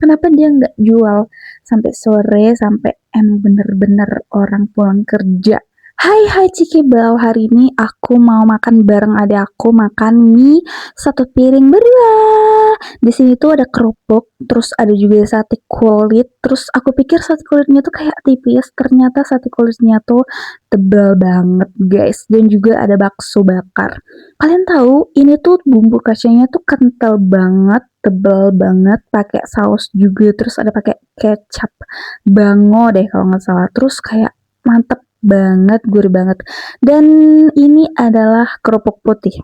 Kenapa dia nggak jual sampai sore, sampai emang bener-bener orang pulang kerja. Hai hai Cikibau, hari ini aku mau makan bareng adik aku, makan mie satu piring berdua. Di sini tuh ada kerupuk, terus ada juga sate kulit. Terus aku pikir sate kulitnya tuh kayak tipis, ternyata sate kulitnya tuh tebal banget guys. Dan juga ada bakso bakar. Kalian tahu ini tuh bumbu kacangnya tuh kental banget, tebal banget, pakai saus juga, terus ada pakai kecap bango deh kalau nggak salah. Terus kayak mantep banget, gurih banget. Dan ini adalah kerupuk putih.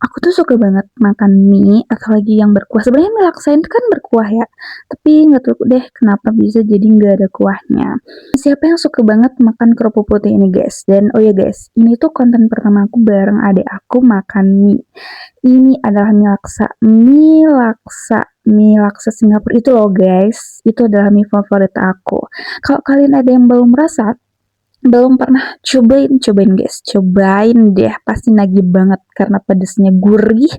Aku tuh suka banget makan mie atau lagi yang berkuah. Sebenarnya mie laksain kan berkuah ya, tapi nggak tahu deh kenapa bisa jadi nggak ada kuahnya. Siapa yang suka banget makan kerupuk putih ini guys? Dan oh ya guys, ini tuh konten pertama aku bareng adik aku makan mie. Ini adalah mie laksa Singapura itu loh guys. Itu adalah mie favorit aku. Kalau kalian ada yang belum merasa, belum pernah cobain guys, cobain deh, pasti nagih banget karena pedesnya gurih,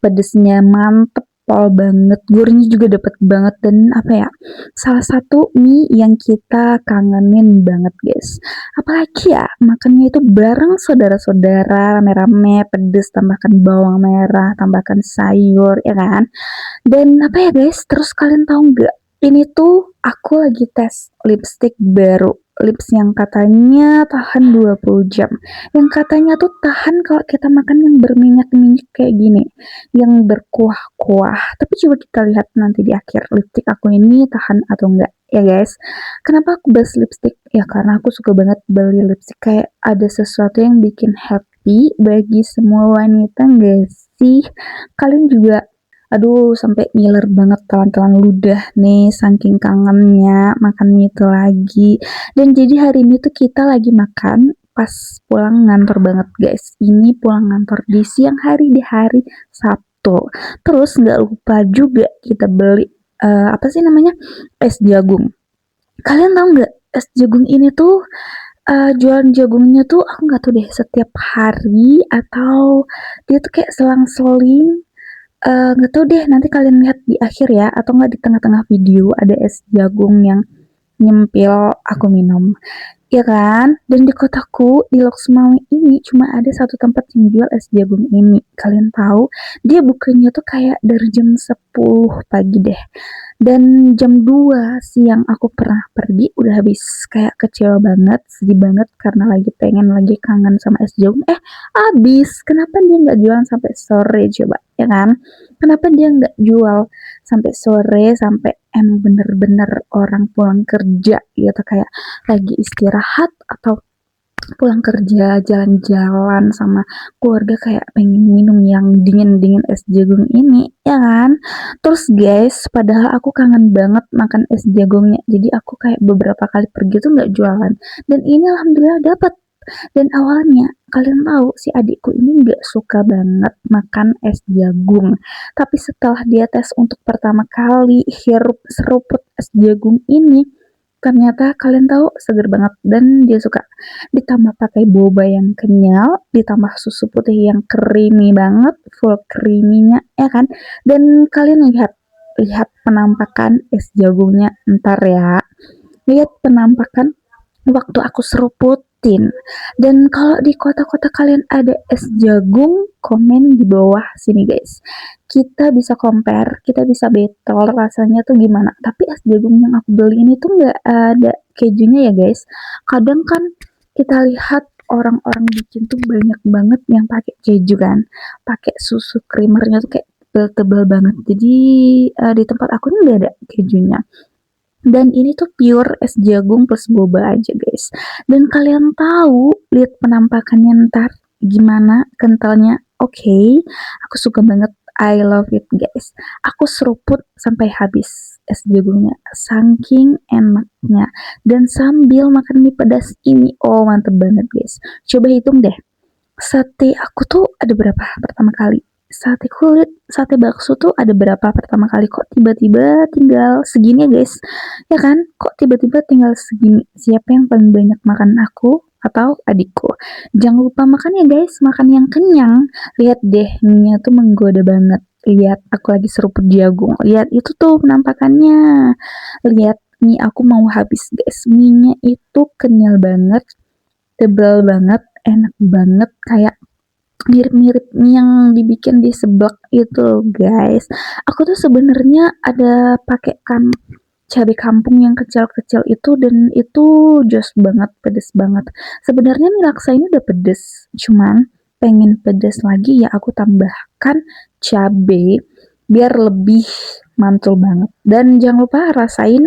pedesnya mantep pol banget, gurihnya juga dapet banget. Dan apa ya, salah satu mie yang kita kangenin banget guys, apalagi ya makannya itu bareng saudara-saudara, rame-rame, pedes, tambahkan bawang merah, tambahkan sayur ya kan. Dan apa ya guys, terus kalian tahu nggak? Ini tuh aku lagi tes lipstick baru. Lips yang katanya tahan 20 jam. Yang katanya tuh tahan kalau kita makan yang berminyak-minyak kayak gini. Yang berkuah-kuah. Tapi coba kita lihat nanti di akhir lipstick aku ini tahan atau enggak. Ya guys, kenapa aku bahas lipstick? Ya karena aku suka banget beli lipstick, kayak ada sesuatu yang bikin happy bagi semua wanita enggak sih? Kalian juga aduh, sampai ngiler banget telan-telan ludah nih, saking kangennya makan mie itu lagi. Dan jadi hari ini tuh kita lagi makan pas pulang ngantor banget guys. Ini pulang ngantor di siang hari, di hari Sabtu. Terus nggak lupa juga kita beli apa sih namanya, es jagung. Kalian tahu nggak es jagung ini tuh jualan jagungnya tuh aku nggak tahu deh setiap hari atau dia tuh kayak selang-seling. Nggak tahu deh, nanti kalian lihat di akhir ya, atau nggak di tengah-tengah video ada es jagung yang nyempil aku minum. Ya kan? Dan di kotaku, di Loksmawe ini cuma ada satu tempat yang jual es jagung ini. Kalian tahu, dia bukanya tuh kayak dari jam 10 pagi deh. Dan jam 2 siang aku pernah pergi, udah habis, kayak kecewa banget, sedih banget karena lagi pengen, lagi kangen sama es jagung. Habis. Kenapa dia nggak jualan sampai sore coba? Ya kan? Kenapa dia nggak jual sampai sore, sampai emang bener-bener orang pulang kerja gitu, kayak lagi istirahat atau pulang kerja jalan-jalan sama keluarga kayak pengen minum yang dingin-dingin es jagung ini ya kan. Terus guys, padahal aku kangen banget makan es jagungnya, jadi aku kayak beberapa kali pergi tuh nggak jualan, dan ini alhamdulillah dapat. Dan awalnya kalian tahu si adikku ini nggak suka banget makan es jagung, tapi setelah dia tes untuk pertama kali hirup seruput es jagung ini, ternyata kalian tahu seger banget dan dia suka. Ditambah pakai boba yang kenyal, ditambah susu putih yang creamy banget, full creaminya ya kan. Dan kalian lihat lihat penampakan es jagungnya ntar ya. Lihat penampakan waktu aku seruputin. Dan kalau di kota-kota kalian ada es jagung, komen di bawah sini guys. Kita bisa compare, kita bisa battle rasanya tuh gimana. Tapi es jagung yang aku beli ini tuh nggak ada kejunya ya guys. Kadang kan kita lihat orang-orang bikin tuh banyak banget yang pakai keju kan, pakai susu creamernya tuh kayak tebel-tebel banget. Jadi di tempat aku ini nggak ada kejunya. Dan ini tuh pure es jagung plus boba aja guys. Dan kalian tahu, lihat penampakannya ntar gimana kentalnya. Oke, aku suka banget. I love it guys. Aku seruput sampai habis es jagungnya. Saking enaknya. Dan sambil makan mie pedas ini, oh mantep banget guys. Coba hitung deh. Sate aku tuh ada berapa pertama kali? Sate kulit, sate bakso tuh ada berapa pertama kali? Kok tiba-tiba tinggal segini ya guys? Ya kan? Kok tiba-tiba tinggal segini? Siapa yang paling banyak makan, aku atau adikku? Jangan lupa makan ya guys, makan yang kenyang. Lihat deh, minyak tuh menggoda banget. Lihat aku lagi seruput jagung, lihat itu tuh penampakannya. Lihat mie aku mau habis guys, mie-nya itu kenyal banget, tebal banget, enak banget, kayak mirip-mirip mie yang dibikin di seblak itu loh guys. Aku tuh sebenarnya ada pakai cabai kampung yang kecil-kecil itu dan itu jos banget, pedes banget. Sebenarnya mie laksa ini udah pedes, cuman pengen pedes lagi ya aku tambahkan cabai biar lebih mantul banget. Dan jangan lupa rasain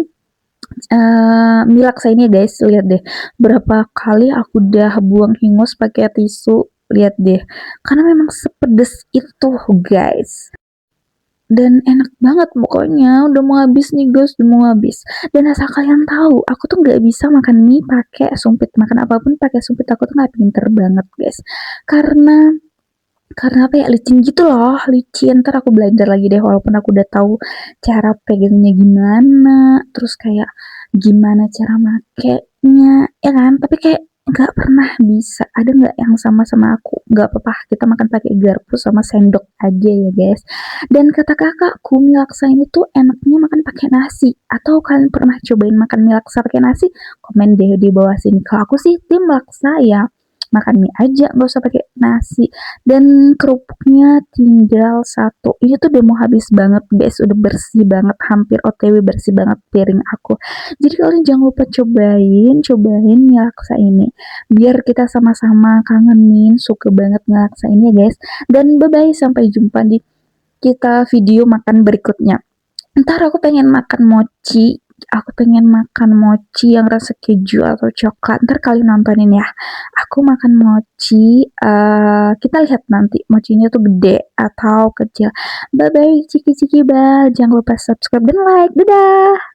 mie laksa ini guys, lihat deh berapa kali aku udah buang hingus pakai tisu, lihat deh. Karena memang sepedes itu guys. Dan enak banget pokoknya, udah mau habis nih guys, udah mau habis. Dan asal kalian tahu, aku tuh nggak bisa makan mie pakai sumpit, makan apapun pakai sumpit aku tuh nggak pinter banget guys. Karena apa ya, licin gitu loh, licin. Entar aku belajar lagi deh walaupun aku udah tahu cara pegangnya gimana, terus kayak gimana cara makainya, ya kan? Tapi kayak nggak pernah bisa. Ada nggak yang sama aku? Nggak apa-apa, kita makan pakai garpu sama sendok aja ya guys. Dan kata kakakku, mie laksa ini tuh enaknya makan pakai nasi. Atau kalian pernah cobain makan mie laksa pakai nasi? Komen deh di bawah sini. Kalau aku sih tim laksa ya makan mie aja, nggak usah pakai nasi. Dan kerupuknya tinggal satu. Ini tuh udah mau habis banget guys, udah bersih banget, hampir OTW bersih banget piring aku. Jadi kalian jangan lupa cobain mie laksa ini. Biar kita sama-sama kangenin, suka banget mie laksa ini ya guys. Dan bye-bye, sampai jumpa di kita video makan berikutnya. Entar aku pengen makan mochi. Aku pengen makan mochi yang rasa keju atau coklat. Ntar kalian nontonin ya. Aku makan mochi. Kita lihat nanti mochinya tuh gede atau kecil. Bye bye, ciki ciki bye. Jangan lupa subscribe dan like. Dadah.